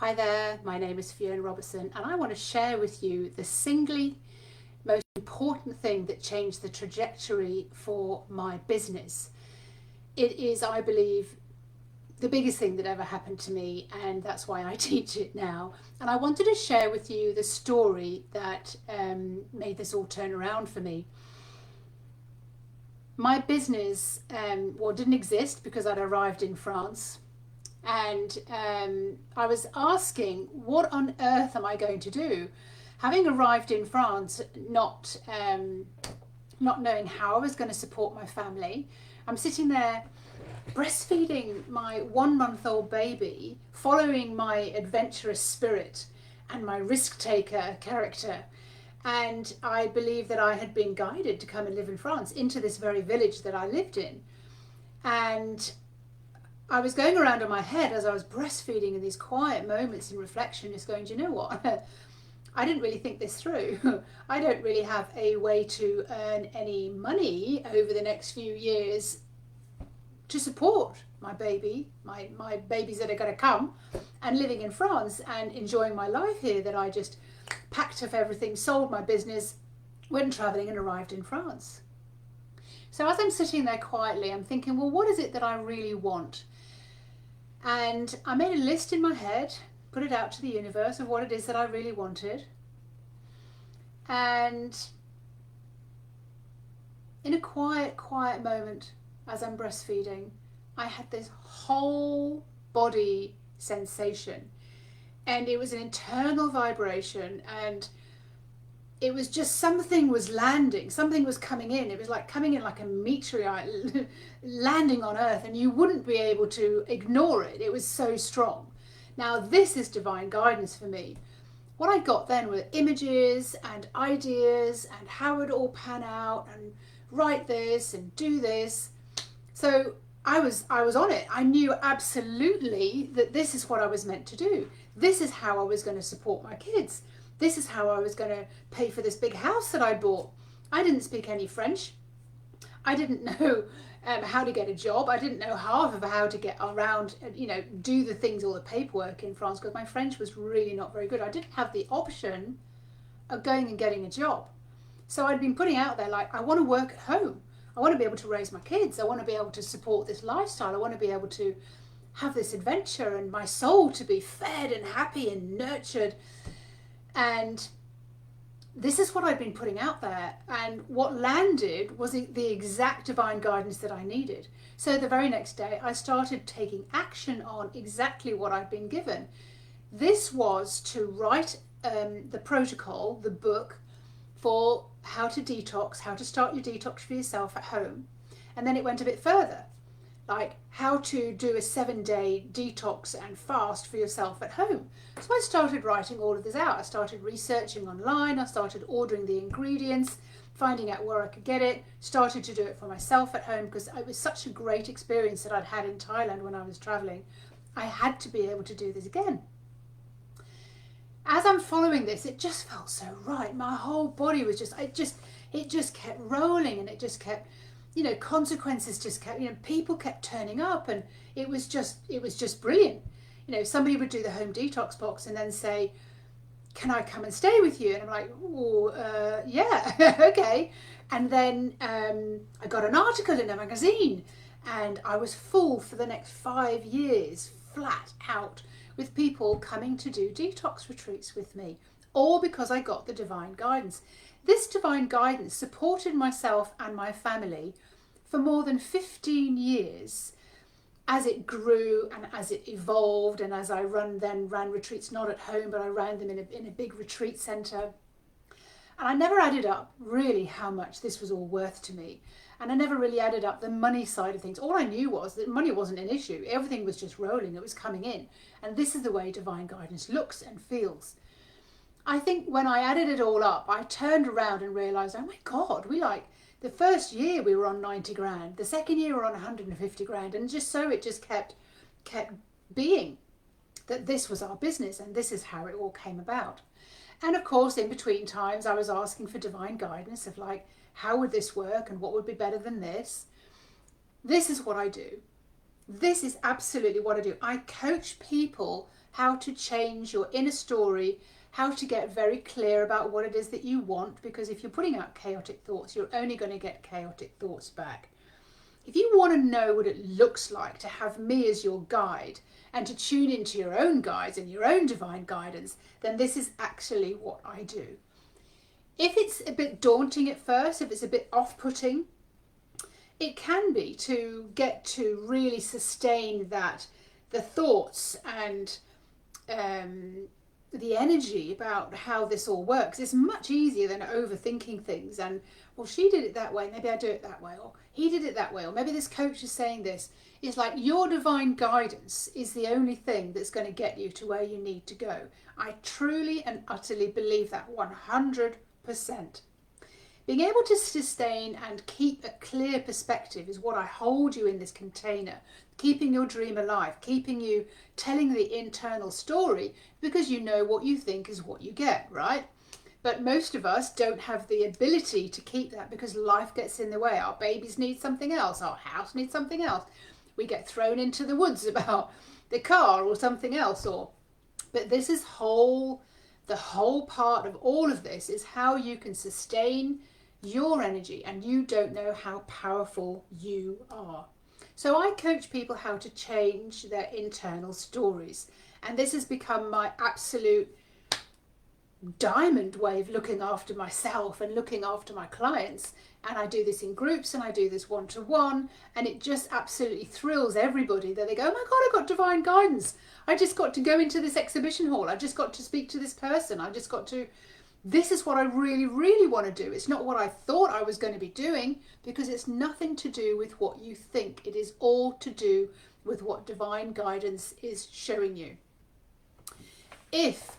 Hi there, my name is Fiona Robertson and I want to share with you the singly most important thing that changed the trajectory for my business. It is, I believe, the biggest thing that ever happened to me, and that's why I teach it now. And I wanted to share with you the story that made this all turn around for me. My business didn't exist because I'd arrived in France. And I was asking, what on earth am I going to do? Having arrived in France, not knowing how I was going to support my family, I'm sitting there breastfeeding my 1-month-old baby, following my adventurous spirit and my risk taker character. And I believe that I had been guided to come and live in France, into this very village that I lived in. And I was going around in my head as I was breastfeeding in these quiet moments in reflection, just going, do you know what? I didn't really think this through. I don't really have a way to earn any money over the next few years to support my baby, my babies that are going to come, and living in France and enjoying my life here, that I just packed up everything, sold my business, went travelling and arrived in France. So as I'm sitting there quietly, I'm thinking, well, what is it that I really want? And I made a list in my head, put it out to the universe of what it is that I really wanted. And in a quiet moment, as I'm breastfeeding, I had this whole body sensation. And it was an internal vibration, and it was just something was landing, something was coming in. It was like coming in like a meteorite landing on earth, and you wouldn't be able to ignore it. It was so strong. Now this is divine guidance for me. What I got then were images and ideas and how it all pan out, and write this and do this. So I was on it. I knew absolutely that this is what I was meant to do. This is how I was going to support my kids. This is how I was going to pay for this big house that I bought. I didn't speak any French. I didn't know how to get a job. I didn't know half of how to get around, do the things, all the paperwork in France, because my French was really not very good. I didn't have the option of going and getting a job. So I'd been putting out there, like, I want to work at home. I want to be able to raise my kids. I want to be able to support this lifestyle. I want to be able to have this adventure and my soul to be fed and happy and nurtured. And this is what I'd been putting out there, and what landed was the exact divine guidance that I needed. So the very next day I started taking action on exactly what I'd been given. This was to write the protocol, the book for how to detox, how to start your detox for yourself at home. And then it went a bit further, like how to do a 7-day detox and fast for yourself at home. So I started writing all of this out. I started researching online. I started ordering the ingredients, finding out where I could get it, started to do it for myself at home, because it was such a great experience that I'd had in Thailand when I was traveling. I had to be able to do this again. As I'm following this, it just felt so right. My whole body was it just kept rolling, and it just kept, consequences just kept, people kept turning up, and it was just brilliant. Somebody would do the home detox box and then say, can I come and stay with you? And I'm like, oh, yeah, okay. And then I got an article in a magazine, and I was full for the next 5 years, flat out, with people coming to do detox retreats with me, all because I got the divine guidance. This divine guidance supported myself and my family for more than 15 years, as it grew and as it evolved, and as I ran retreats not at home, but I ran them in a big retreat centre. And I never added up really how much this was all worth to me. And I never really added up the money side of things. All I knew was that money wasn't an issue. Everything was just rolling. It was coming in. And this is the way divine guidance looks and feels. I think when I added it all up, I turned around and realised, oh my God, the first year we were on 90 grand. The second year we were on 150 grand. And just so it just kept being that this was our business, and this is how it all came about. And of course, in between times, I was asking for divine guidance of, like, how would this work and what would be better than this? This is what I do. This is absolutely what I do. I coach people how to change your inner story, how to get very clear about what it is that you want, because if you're putting out chaotic thoughts, you're only going to get chaotic thoughts back. If you want to know what it looks like to have me as your guide and to tune into your own guides and your own divine guidance, then this is actually what I do. If it's a bit daunting at first, if it's a bit off-putting, it can be to get to really sustain that, the thoughts and the energy about how this all works. It's much easier than overthinking things and, well, she did it that way, maybe I do it that way, or he did it that way, or maybe this coach is saying this. It's like your divine guidance is the only thing that's going to get you to where you need to go. I truly and utterly believe that 100%. Being able to sustain and keep a clear perspective is what I hold you in this container, keeping your dream alive, keeping you telling the internal story, because you know what you think is what you get, right? But most of us don't have the ability to keep that because life gets in the way. Our babies need something else, our house needs something else. We get thrown into the woods about the car or something else. But this is the whole part of all of this is how you can sustain your energy, and you don't know how powerful you are. So I coach people how to change their internal stories, and this has become my absolute diamond way of looking after myself and looking after my clients. And I do this in groups and I do this one-to-one, and it just absolutely thrills everybody that they go, oh my God, I got divine guidance. I just got to go into this exhibition hall. I just got to speak to this person. I just got to, this is what I really, really want to do. It's not what I thought I was going to be doing, because it's nothing to do with what you think. It is all to do with what divine guidance is showing you. If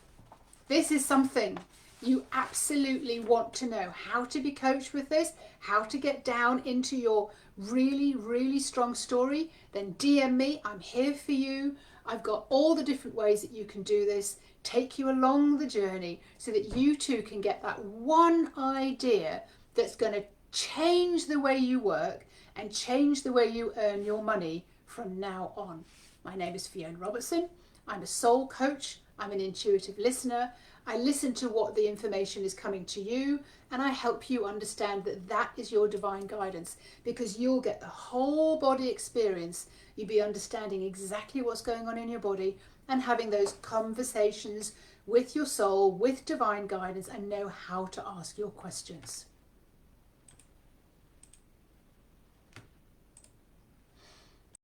this is something you absolutely want to know how to be coached with this, how to get down into your really, really strong story, then DM me. I'm here for you. I've got all the different ways that you can do this, take you along the journey so that you too can get that one idea that's going to change the way you work and change the way you earn your money from now on. My name is Fiona Robertson. I'm a soul coach. I'm an intuitive listener. I listen to what the information is coming to you, and I help you understand that that is your divine guidance, because you'll get the whole body experience. You'll be understanding exactly what's going on in your body and having those conversations with your soul, with divine guidance, and know how to ask your questions.